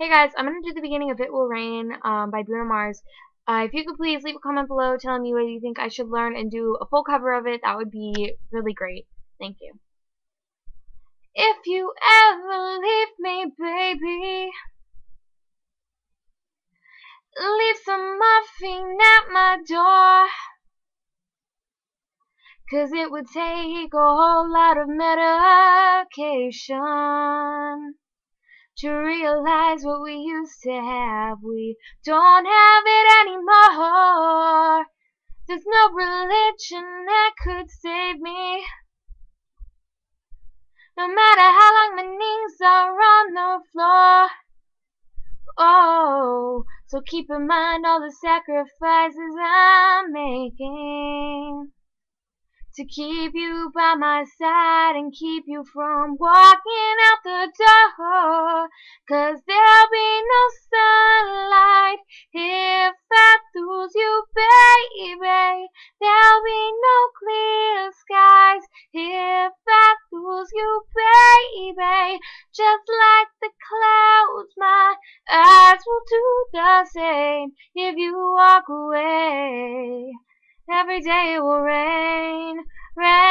Hey guys, I'm gonna do the beginning of It Will Rain by Bruno Mars. If you could please leave a comment below telling me what you think I should learn and do a full cover of it, that would be really great. Thank you. If you ever leave me, baby, leave some muffin at my door. 'Cause it would take a whole lot of medication to realize what we used to have. We don't have it anymore. There's no religion that could save me. No matter how long my knees are on the floor. Oh, so keep in mind all the sacrifices I'm making to keep you by my side and keep you from walking out the door. 'Cause there'll be no sunlight if I lose you, baby. There'll be no clear skies if I lose you, baby. Just like the clouds, my eyes will do the same if you walk away. Every day it will rain, rain.